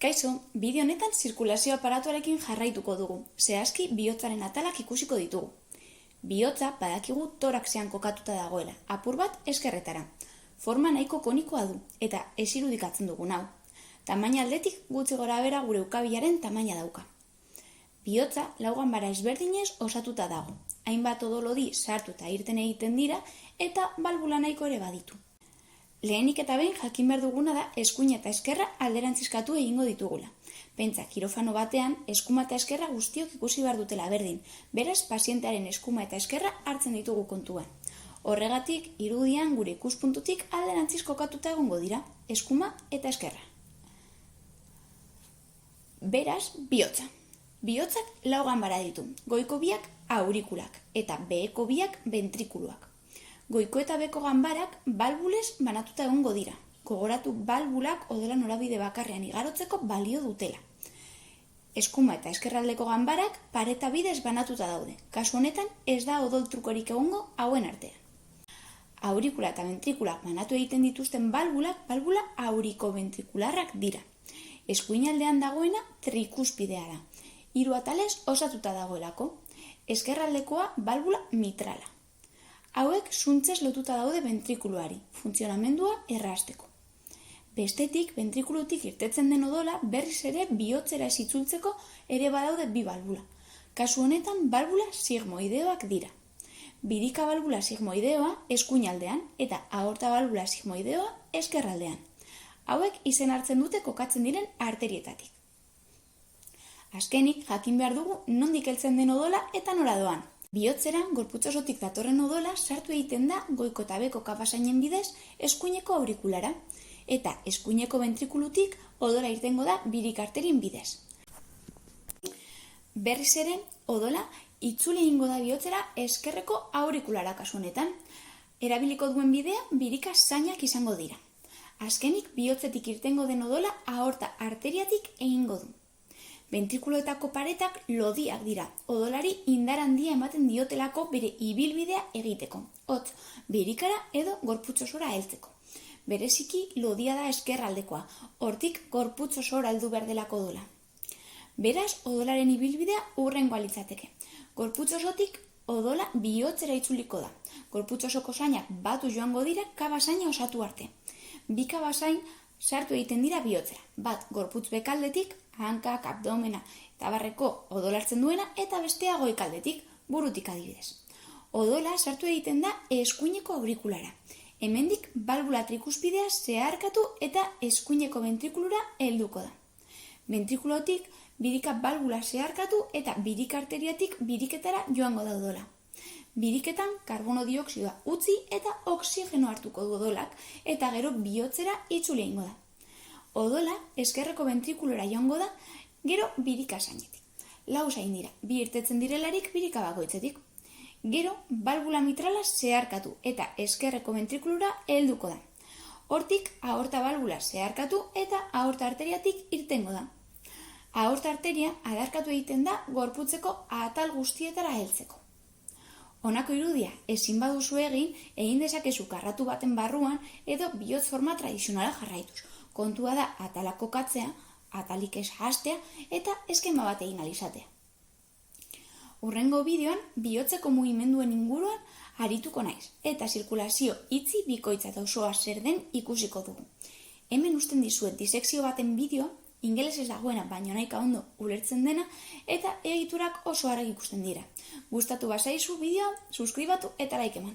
Kaixo, bideo honetan zirkulazio aparatuarekin jarraituko dugu, zehazki bihotzaren atalak ikusiko ditugu. Bihotza badakigu toraxean kokatuta dagoela, apur bat eskerretara. Forma nahiko konikoa du, eta ez irudikatzen dugun hau. Tamaina aldetik gutxi gorabehera gure ukabilaren tamaina dauka. Bihotza lau ganbara ezberdinez osatuta dago. Hainbat odolodi sartu eta irten egiten dira, eta balbula nahiko ere baditu. Lehenik eta behin jakin behar duguna da eskuina eta eskerra alderantzizkatu egingo ditugula. Pentsa, kirofano batean, eskuma eta eskerra guztiok ikusi behar dutela berdin, beraz pazientearen eskuma eta eskerra hartzen ditugu kontuan. Horregatik, irudian gure ikuspuntutik alderantziz kokatuta egongo dira, eskuma eta eskerra. Beraz, bihotza. Bihotzak lau ganbara ditu, goiko biak aurikulak eta beheko biak ventrikuluak. Goiko eta beko ganbarak balbulez banatuta egongo dira. Gogoratu balbulak odola norabide bakarrean igarotzeko balio dutela. Eskuma eta eskerraldeko ganbarak pareta bidez banatuta daude. Kasu honetan ez da odol trukorik egongo hauen artean. Aurikula eta ventrikulak banatu egiten dituzten balbula auriko-ventrikularrak dira. Eskuinaldean dagoena trikuspidea da. 3 atalez osatuta dagoelako. Eskerraldekoa balbula mitrala. Hauek zuntzez lotuta daude ventrikuluari, funtzionamendua errazteko. Bestetik, ventrikulutik irtetzen den odola berriz ere bihotzera ez itzultzeko ere badaude bi balbula. Kasu honetan, balbula sigmoideoak dira. Birika balbula sigmoideoa eskuinaldean eta aorta balbula sigmoideoa eskerraldean. Hauek izen hartzen dute kokatzen diren arterietatik. Azkenik, jakin behar dugu nondik heltzen den odola eta nora doan. Bihotzeran, gorputz osotik datorren odola sartu egiten da goiko eta beko kapasainen bidez eskuineko aurikulara, eta eskuineko ventrikulutik odola irtengo da birik arterien bidez. Berriz ere, odola itzuli egingo da bihotzera eskerreko aurikulara kasu honetan. Erabiliko duen bidea birika zainak izango dira. Azkenik, bihotzetik irtengo den odola aorta arteriatik egingo du. Ventrikuloetako paretak lodiak dira, odolari indar handia ematen diotelako bere ibilbidea egiteko, hotz, birikara edo gorputz osora heltzeko. Bereziki lodia da eskerraldekoa, hortik gorputz osora heldu behar delako odola. Beraz, odolaren ibilbidea hurrengoa litzateke. Gorputz osotik odola bihotzera itzuliko da. Gorputz osoko zainak batu joango dira kabasaina osatu arte. Bi kabasain sartu egiten dira bihotzera, bat gorputz bekaldetik, hankak, abdomena eta barreko odola hartzen duena eta bestea goikaldetik, burutik adibidez. Odola sartu egiten da eskuineko aurikulara. Hemendik balbula trikuspidea zeharkatu eta eskuineko ventrikulura helduko da. Ventrikulotik birika balbula zeharkatu eta birik arteriatik biriketara joango da odola. Biriketan karbono dioksidoa utzi eta oxigeno hartuko du odolak eta gero bihotzera itzuli egingo da. Odola eskerreko ventrikulora joango da, gero birika zainetik. 4 zain dira, bi irtetzen direlarik birika bakoitzetik. Gero balbula mitrala zeharkatu eta eskerreko ventrikulura helduko da. Hortik aorta balbula zeharkatu eta aorta arteriatik irtengo da. Aorta arteria adarkatu egiten da gorputzeko atal guztietara heltzeko. Honako irudia ezin baduzu egin dezakezu karratu baten barruan edo bihotz forma tradizionala jarraituz. Kontua da atalak kokatzea, atalik ez hastea eta eskema bat egin alizatea. Hurrengo bideoan bihotzeko mugimenduen inguruan arituko naiz eta zirkulazio itzi bikoitza eta osoa zer den ikusiko dugu. Hemen uzten dizuet disekzio baten bideoa, ingelesez dagoena baino nahika ondo ulertzen dena eta egiturak oso argi ikusten dira. Gustatu bazaizu bideoa, suskribatu eta like eman.